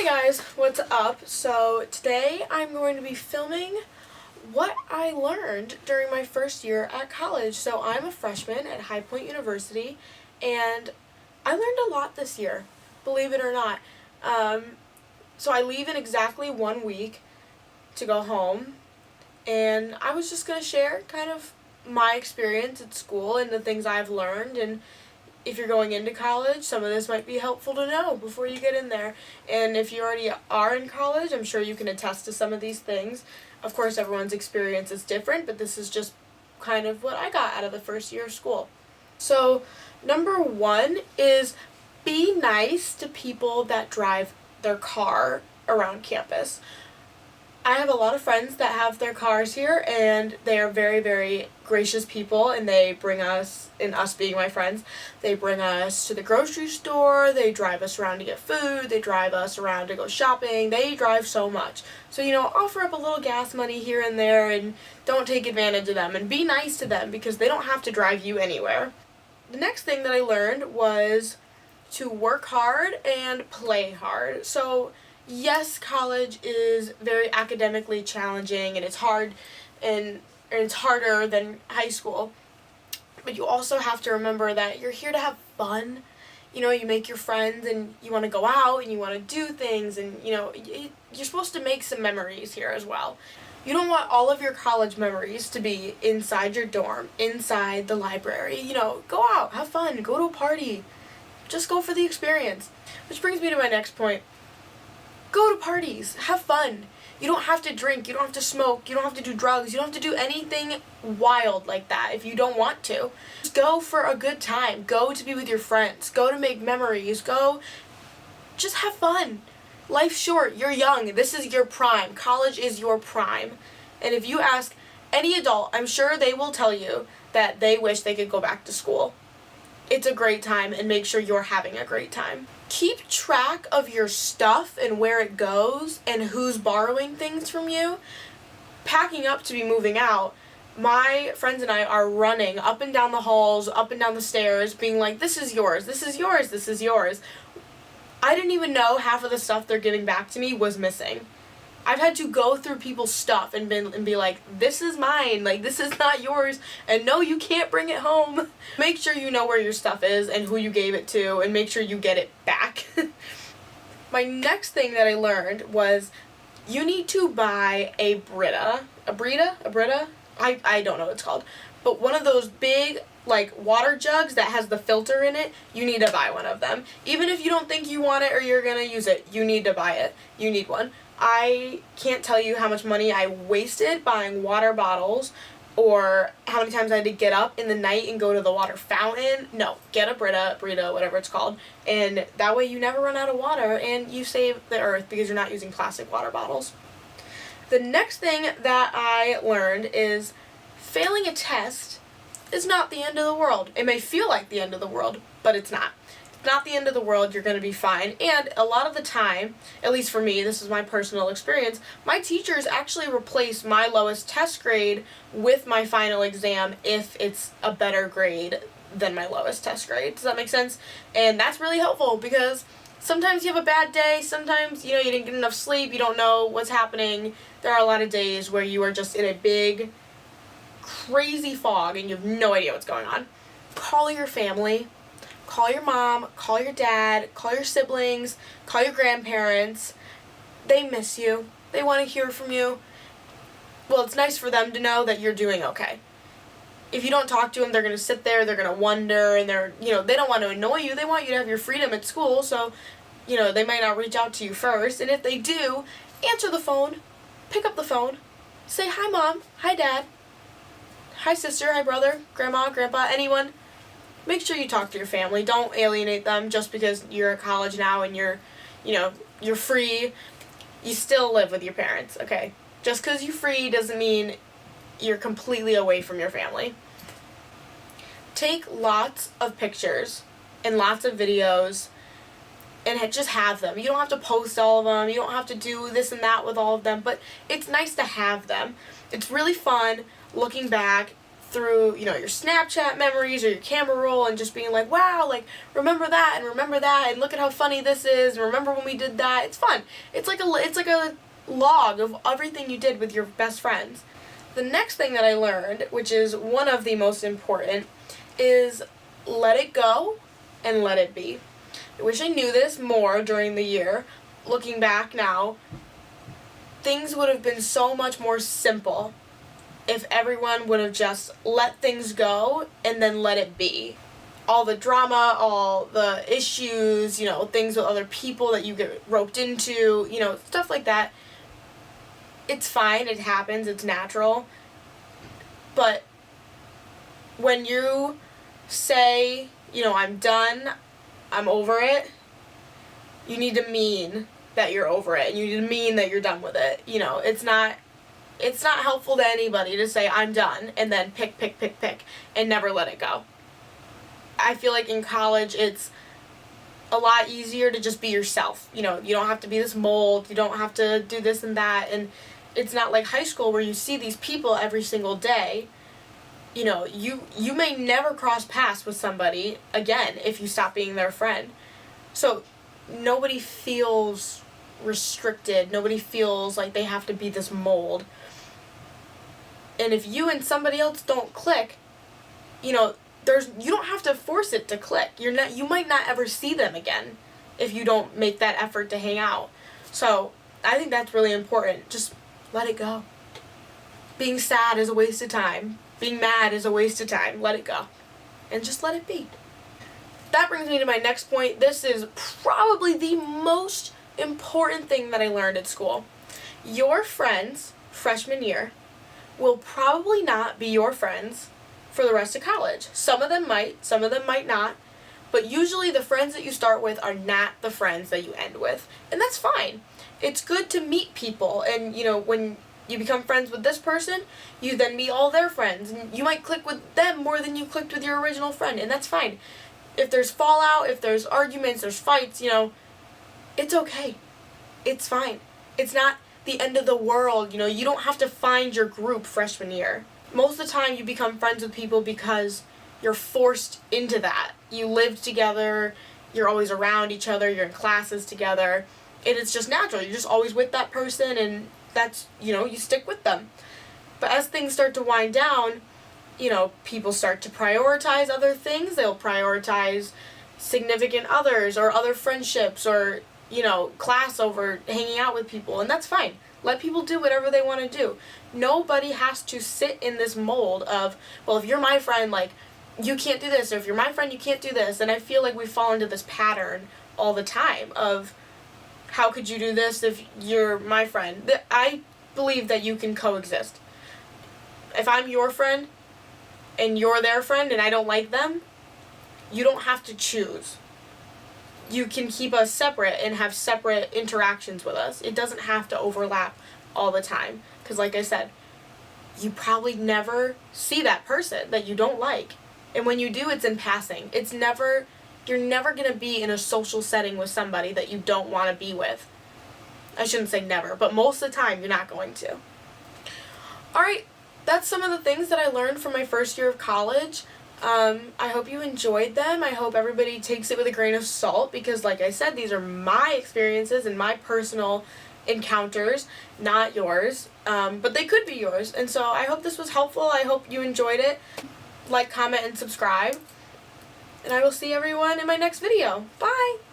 Guys, what's up? So today I'm going to be filming what I learned during my first year at college. So I'm a freshman at High Point University and I learned a lot this year, believe it or not. So I leave in exactly 1 week to go home, and I was just going to share kind of my experience at school and the things I've learned. And if you're going into college, some of this might be helpful to know before you get in there. And if you already are in college, I'm sure you can attest to some of these things. Of course, everyone's experience is different, but this is just kind of what I got out of the first year of school. So, number one is be nice to people that drive their car around campus. I have a lot of friends that have their cars here, and they are very, very gracious people, and they bring us, and us being my friends, they bring us to the grocery store, they drive us around to get food, they drive us around to go shopping, they drive so much. So, offer up a little gas money here and there, and don't take advantage of them, and be nice to them because they don't have to drive you anywhere. The next thing that I learned was to work hard and play hard. So, yes, college is very academically challenging and it's hard and it's harder than high school. But you also have to remember that you're here to have fun. You make your friends and you want to go out and you want to do things, and you're supposed to make some memories here as well. You don't want all of your college memories to be inside your dorm, inside the library. Go out, have fun, go to a party. Just go for the experience. Which brings me to my next point. Go to parties. Have fun. You don't have to drink. You don't have to smoke. You don't have to do drugs. You don't have to do anything wild like that if you don't want to. Just go for a good time. Go to be with your friends. Go to make memories. Go. Just have fun. Life's short. You're young. This is your prime. College is your prime. And if you ask any adult, I'm sure they will tell you that they wish they could go back to school. It's a great time, and make sure you're having a great time. Keep track of your stuff and where it goes and who's borrowing things from you. Packing up to be moving out, my friends and I are running up and down the halls, up and down the stairs, being like, this is yours, this is yours, this is yours. I didn't even know half of the stuff they're giving back to me was missing. I've had to go through people's stuff and be like, this is mine, this is not yours, and no, you can't bring it home. Make sure you know where your stuff is and who you gave it to, and make sure you get it back. My next thing that I learned was you need to buy a Brita. I don't know what it's called, but one of those big water jugs that has the filter in it. You need to buy one of them. Even if you don't think you want it or you're gonna use it, you need to buy it. You need one. I can't tell you how much money I wasted buying water bottles, or how many times I had to get up in the night and go to the water fountain. No, get a Brita, whatever it's called, and that way you never run out of water and you save the earth because you're not using plastic water bottles. The next thing that I learned is failing a test is not the end of the world. It may feel like the end of the world, but it's not. Not the end of the world. You're going to be fine. And a lot of the time, at least for me, this is my personal experience, my teachers actually replace my lowest test grade with my final exam if it's a better grade than my lowest test grade. Does that make sense? And that's really helpful because sometimes you have a bad day, sometimes you didn't get enough sleep, you don't know what's happening. There are a lot of days where you are just in a big crazy fog and you have no idea what's going on. Call your family. Call your mom, call your dad, call your siblings, call your grandparents. They miss you. They want to hear from you. Well, it's nice for them to know that you're doing okay. If you don't talk to them, they're going to sit there, they're going to wonder, and they don't want to annoy you. They want you to have your freedom at school, so, they might not reach out to you first. And if they do, answer the phone, pick up the phone, say, hi, Mom, hi, Dad, hi, sister, hi, brother, grandma, grandpa, anyone. Make sure you talk to your family. Don't alienate them just because you're at college now and you're free. You still live with your parents, okay? Just because you're free doesn't mean you're completely away from your family. Take lots of pictures and lots of videos and just have them. You don't have to post all of them. You don't have to do this and that with all of them, but it's nice to have them. It's really fun looking back through, your Snapchat memories or your camera roll and just being like, wow, like, remember that and look at how funny this is and remember when we did that. It's fun. It's like a log of everything you did with your best friends. The next thing that I learned, which is one of the most important, is let it go and let it be. I wish I knew this more during the year. Looking back now, things would have been so much more simple if everyone would have just let things go and then let it be. All the drama, all the issues, things with other people that you get roped into, stuff like that. It's fine, it happens, it's natural. But when you say, I'm done, I'm over it, you need to mean that you're over it, and you need to mean that you're done with it. It's not helpful to anybody to say I'm done and then pick and never let it go. I feel like in college it's a lot easier to just be yourself. You don't have to be this mold, you don't have to do this and that, and it's not like high school where you see these people every single day. You may never cross paths with somebody again if you stop being their friend. So nobody feels restricted, nobody feels like they have to be this mold. And if you and somebody else don't click, you don't have to force it to click. You might not ever see them again if you don't make that effort to hang out. So I think that's really important. Just let it go. Being sad is a waste of time. Being mad is a waste of time. Let it go. And just let it be. That brings me to my next point. This is probably the most important thing that I learned at school. Your friends, freshman year, will probably not be your friends for the rest of college. Some of them might not, but usually the friends that you start with are not the friends that you end with, and that's fine. It's good to meet people, and when you become friends with this person, you then meet all their friends, and you might click with them more than you clicked with your original friend, and that's fine. If there's fallout, if there's arguments, there's fights, it's okay. It's fine. It's not the end of the world, you don't have to find your group freshman year. Most of the time you become friends with people because you're forced into that. You lived together, you're always around each other, you're in classes together, and it's just natural. You're just always with that person, and that's, you stick with them. But as things start to wind down, people start to prioritize other things. They'll prioritize significant others or other friendships or class over hanging out with people, and that's fine. Let people do whatever they want to do. Nobody has to sit in this mold of, well, if you're my friend, like, you can't do this, or if you're my friend, you can't do this. And I feel like we fall into this pattern all the time of, how could you do this if you're my friend? I believe that you can coexist. If I'm your friend and you're their friend and I don't like them, you don't have to choose. You can keep us separate and have separate interactions with us. It doesn't have to overlap all the time. Because like I said, you probably never see that person that you don't like. And when you do, it's in passing. You're never going to be in a social setting with somebody that you don't want to be with. I shouldn't say never, but most of the time you're not going to. Alright, that's some of the things that I learned from my first year of college. I hope you enjoyed them. I hope everybody takes it with a grain of salt because, like I said, these are my experiences and my personal encounters, not yours. But they could be yours. And so I hope this was helpful. I hope you enjoyed it. Like, comment, and subscribe. And I will see everyone in my next video. Bye!